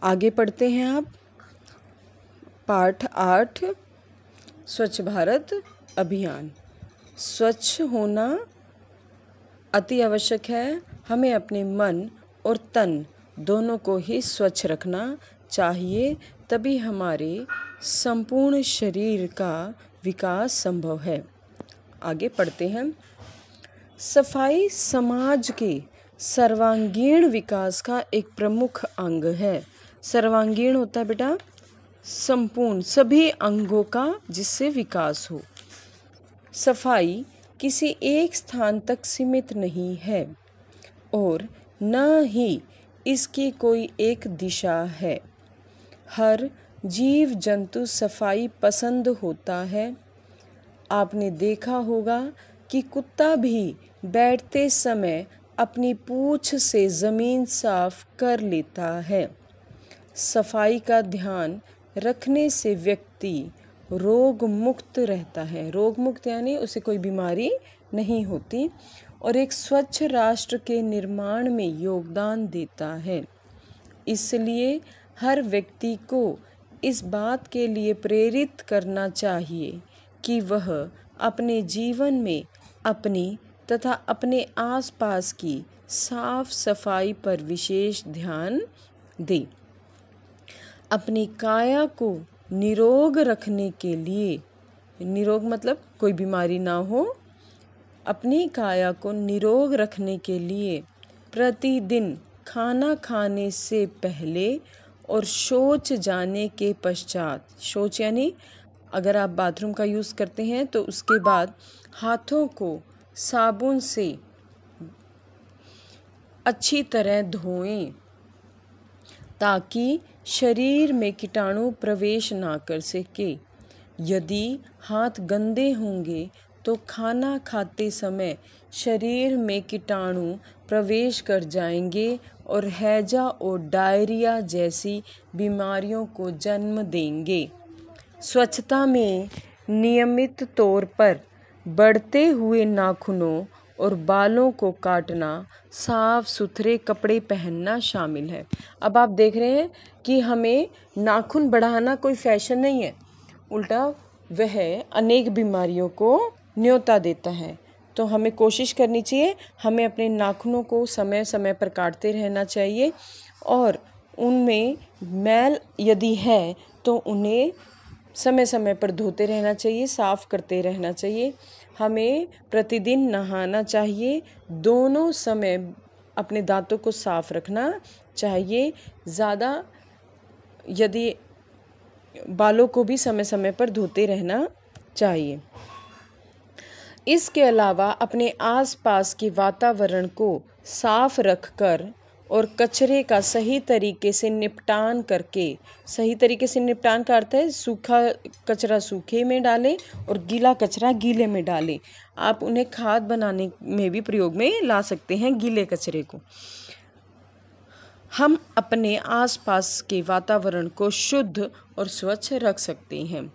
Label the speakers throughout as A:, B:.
A: आगे पढ़ते हैं आप। पाठ 8 स्वच्छ भारत अभियान। स्वच्छ होना अति आवश्यक है। हमें अपने मन और तन दोनों को ही स्वच्छ रखना चाहिए, तभी हमारे संपूर्ण शरीर का विकास संभव है। आगे पढ़ते हैं। सफाई समाज के सर्वांगीण विकास का एक प्रमुख अंग है। सर्वांगीण होता है बेटा संपूर्ण सभी अंगों का जिससे विकास हो। सफाई किसी एक स्थान तक सीमित नहीं है और न ही इसकी कोई एक दिशा है। हर जीव जंतु सफाई पसंद होता है। आपने देखा होगा कि कुत्ता भी बैठते समय अपनी पूंछ से ज़मीन साफ कर लेता है। सफाई का ध्यान रखने से व्यक्ति रोग मुक्त रहता है। रोग मुक्त यानी उसे कोई बीमारी नहीं होती और एक स्वच्छ राष्ट्र के निर्माण में योगदान देता है। इसलिए हर व्यक्ति को इस बात के लिए प्रेरित करना चाहिए कि वह अपने जीवन में अपनी तथा अपने आसपास की साफ सफाई पर विशेष ध्यान दे। अपनी काया को निरोग रखने के लिए, निरोग मतलब कोई बीमारी ना हो, अपनी काया को निरोग रखने के लिए प्रतिदिन खाना खाने से पहले और शौच जाने के पश्चात, शौच यानी अगर आप बाथरूम का यूज़ करते हैं तो उसके बाद हाथों को साबुन से अच्छी तरह धोएं ताकि शरीर में कीटाणु प्रवेश ना कर सके। यदि हाथ गंदे होंगे तो खाना खाते समय शरीर में कीटाणु प्रवेश कर जाएंगे और हैजा और डायरिया जैसी बीमारियों को जन्म देंगे। स्वच्छता में नियमित तौर पर बढ़ते हुए नाखूनों और बालों को काटना, साफ सुथरे कपड़े पहनना शामिल है। अब आप देख रहे हैं कि हमें नाखून बढ़ाना कोई फैशन नहीं है, उल्टा वह अनेक बीमारियों को न्योता देता है। तो हमें कोशिश करनी चाहिए, हमें अपने नाखूनों को समय समय पर काटते रहना चाहिए और उनमें मैल यदि है तो उन्हें समय समय पर धोते रहना चाहिए, साफ करते रहना चाहिए। हमें प्रतिदिन नहाना चाहिए। दोनों समय अपने दांतों को साफ रखना चाहिए। ज़्यादा यदि बालों को भी समय समय पर धोते रहना चाहिए। इसके अलावा अपने आसपास के वातावरण को साफ रखकर और कचरे का सही तरीके से निपटान करके, सही तरीके से निपटान का अर्थ है सूखा कचरा सूखे में डालें और गीला कचरा गीले में डालें। आप उन्हें खाद बनाने में भी प्रयोग में ला सकते हैं गीले कचरे को। हम अपने आसपास के वातावरण को शुद्ध और स्वच्छ रख सकते हैं।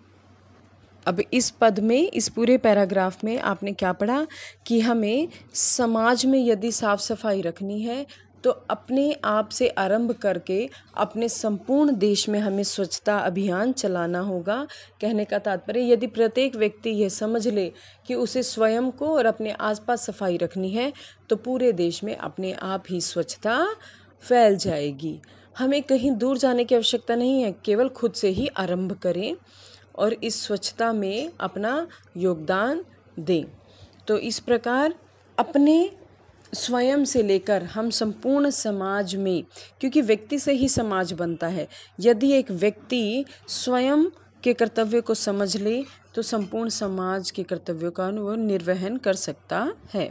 A: अब इस पद में, इस पूरे पैराग्राफ में आपने क्या पढ़ा कि हमें समाज में यदि साफ सफाई रखनी है तो अपने आप से आरंभ करके अपने संपूर्ण देश में हमें स्वच्छता अभियान चलाना होगा। कहने का तात्पर्य यदि प्रत्येक व्यक्ति यह समझ ले कि उसे स्वयं को और अपने आसपास सफाई रखनी है तो पूरे देश में अपने आप ही स्वच्छता फैल जाएगी। हमें कहीं दूर जाने की आवश्यकता नहीं है, केवल खुद से ही आरंभ करें और इस स्वच्छता में अपना योगदान दें। तो इस प्रकार अपने स्वयं से लेकर हम संपूर्ण समाज में, क्योंकि व्यक्ति से ही समाज बनता है, यदि एक व्यक्ति स्वयं के कर्तव्य को समझ ले तो संपूर्ण समाज के कर्तव्यों का वो निर्वहन कर सकता है।